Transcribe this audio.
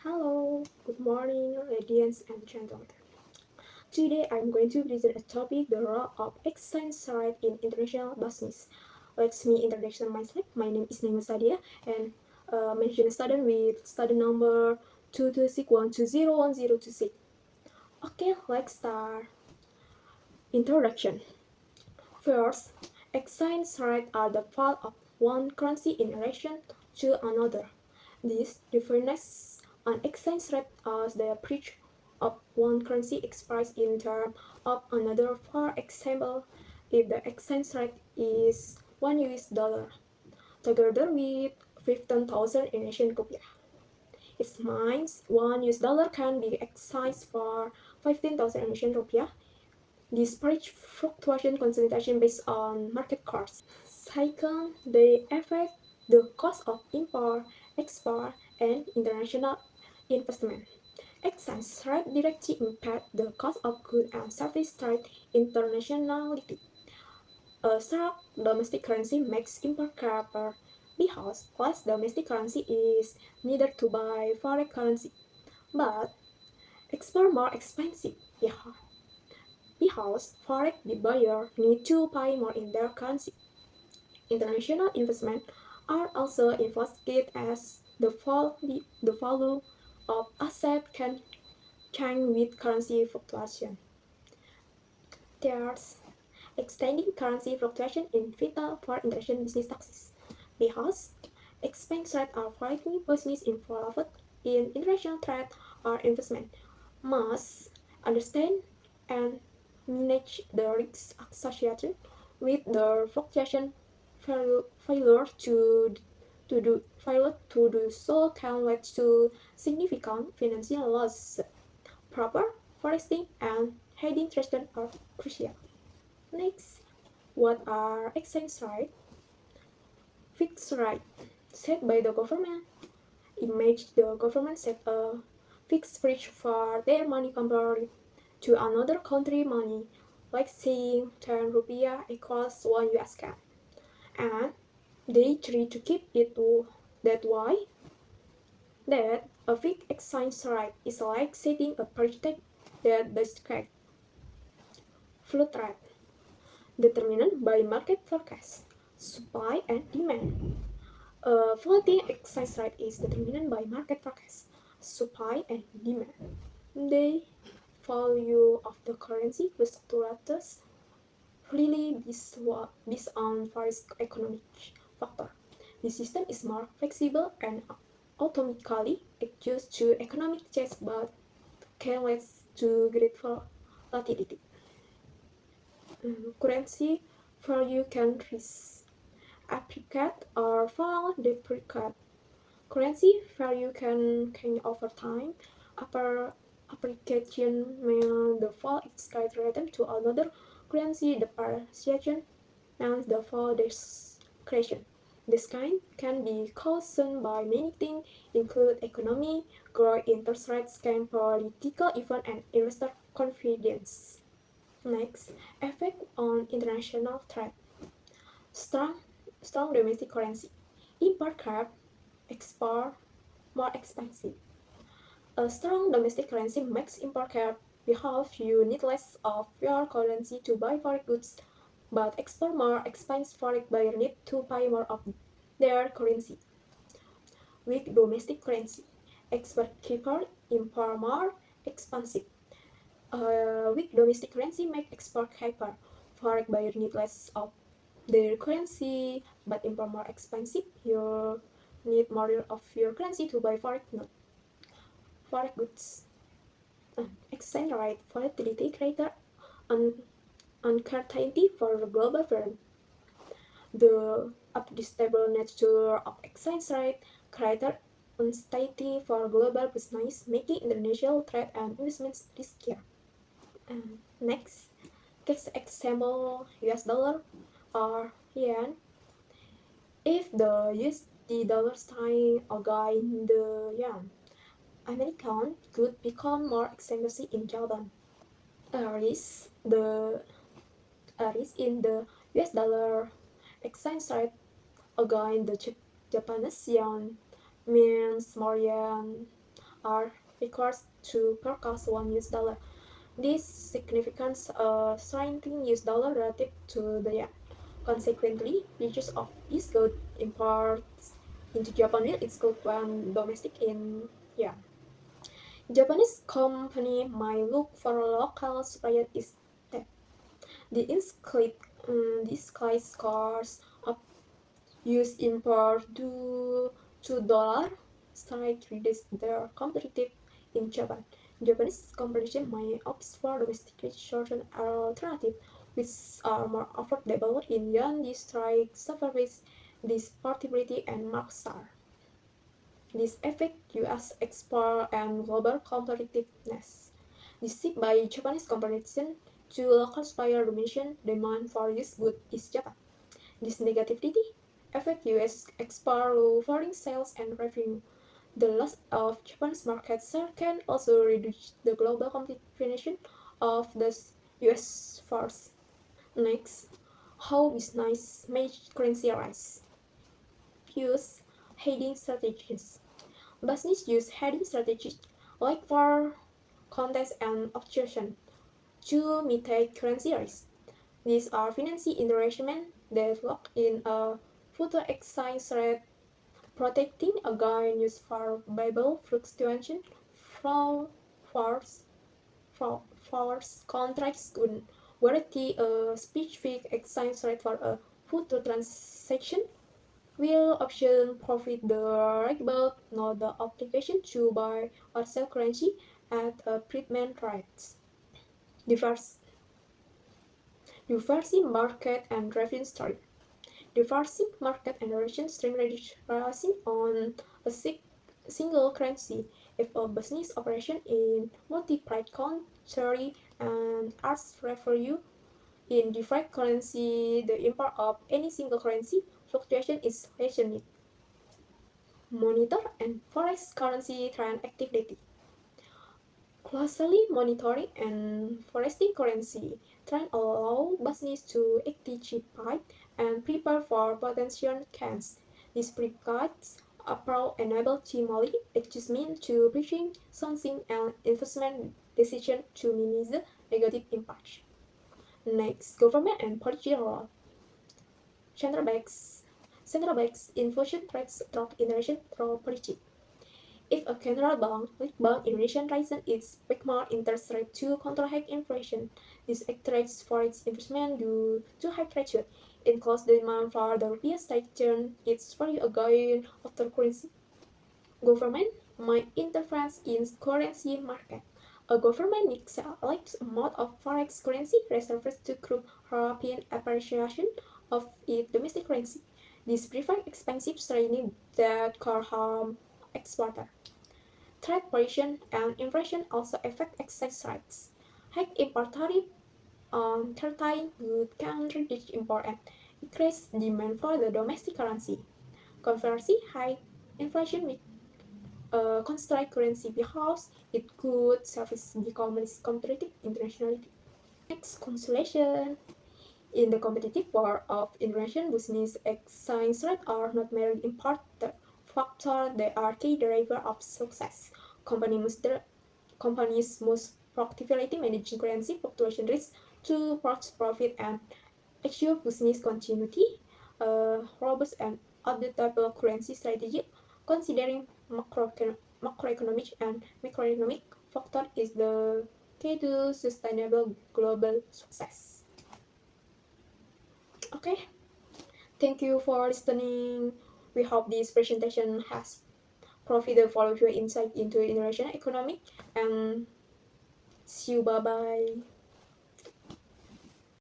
Hello, good morning, ladies and gentlemen. Today I'm going to present a topic the role of exchange rate in international business. Let me introduce myself. My name is Naima Sadia and mention student with student number 22612010026. Okay, let's start. Introduction. First, exchange rates are the fall of one currency in relation to another. This defines an exchange rate as the price of one currency expressed in terms of another. For example, if the exchange rate is $1 together with 15,000 Indonesian rupiah, it means $1 can be exchanged for 15,000 Indonesian rupiah. This price fluctuation concentration based on market costs. Second, they affect the cost of import, export, and international investment. Exchange rate directly impact the cost of goods and services trade internationally. A strong domestic currency makes import cheaper because less domestic currency is needed to buy foreign currency, but export more expensive because foreign buyer need to pay more in their currency. International investment are also investigated as the value of assets can change with currency fluctuation. There's extending currency fluctuation is vital for international business success because exchange rates are widely business involved in international trade or investment must understand and manage the risks associated with the fluctuation. Failure to do so can lead to significant financial loss. Proper forecasting and hedging strategies are crucial. Next, what are exchange rates? Fixed rate set by the government. Imagine the government set a fixed rate for their money compared to another country money, like saying 10 rupiah equals 1 US, and they try to keep it that way. That a fixed exchange rate is like setting a percentage that describes float rate, determined by market forecast, supply and demand. A floating exchange rate is determined by market forecast, supply and demand. The value of the currency fluctuates freely based on various economic factors. The system is more flexible and automatically adjusts to economic change but can lead to great volatility. Currency value can appreciate or fall depreciate. Currency value can change over time. Appreciation means the fall is related to another currency. Depreciation means the fall discretion. This kind can be caused by many things, include economy, growth, interest rates, scam, political event, and investor confidence. Next, effect on international trade. Strong, strong domestic currency. Import crab, export more expensive. A strong domestic currency makes import crab because you need less of your currency to buy foreign goods, but export more expensive foreign buyer need to pay more of their currency. Weak domestic currency. Export cheaper, import more expensive. Weak domestic currency make export cheaper. Foreign buyer need less of their currency, but import more expensive. You need more of your currency to buy foreign goods. Exchange rate volatility greater uncertainty for the global firm. The unstable nature of exchange rate greater uncertainty for global business, making international trade and investments riskier. Next, case example US dollar or yen. If the USD dollar strength against the yen, American could become more expensive in Japan. The risk in the US dollar exchange rate against the Japanese yen means more yen are required to purchase $1. This significance strengthening US dollar relative to the yen. Consequently, purchase of these goods imports into Japan will exclude when domestic in yen. Japanese company might look for a local supplier instead. The disguised cars of US import to $2 strike reduce their competitive in Japan. Japanese competition may opt for domestically sourced alternatives which are more affordable in yen. This strike suffers this portability and market share. This affects US export and global competitiveness. This shift by Japanese competition to local supplier domination demand for US goods is Japan. This negativity affects US export, lowering sales and revenue. The loss of Japanese market share can also reduce the global competitiveness of the US force. Next, how business manage currency risk. Use hedging strategies. Business use hedging strategies like for context and option to mitigate currency risk. These are financial instruments that lock in a future exchange rate, protecting against favorable fluctuation from force contracts could guarantee a specific exchange rate for a future transaction. Will option profit the right not the obligation to buy or sell currency at a prepayment rates. Diversing market and revenue stream. Diversing market and revenue stream relying on a single currency. If a business operation in multiple countries and earns revenue in different currency, the impact of any single currency fluctuation is lessened. Monitor and forex currency trend activity. Closely monitoring and forecasting currency trend allow business to anticipate and prepare for potential gains. This preparedness approach enables timely adjustment to bridging sourcing and investment decisions to minimize the negative impact. Next, government and policy role. Central banks inflation rates drop inflation through policy. If a central bank, like Bank Indonesia, raises its benchmark interest rate to counteract inflation, this attracts foreign investment due to high pressure. It causes the demand for the rupiah strengthen its value again after currency. Government might interfere in currency market. A government needs a large amount of forex currency reserves to curb rapid appreciation of its domestic currency. This prevents expensive trading that could harm exporters. Trade pollution and inflation also affect exchange rates. High import tariff on certain goods can reduce import and increase demand for the domestic currency. Conversely, high inflation may constrain currency because it could service become less competitive internationally. Next, consolation. In the competitive world of international business, exchange rates are not merely important factor; they are key driver of success. Companies must proactively manage currency fluctuation risks to protect profit and ensure business continuity. A robust and adaptable currency strategy, considering macroeconomic and microeconomic factors, is the key to sustainable global success. Okay, thank you for listening. We hope this presentation has provided for your insight into international economic, and see you. Bye bye.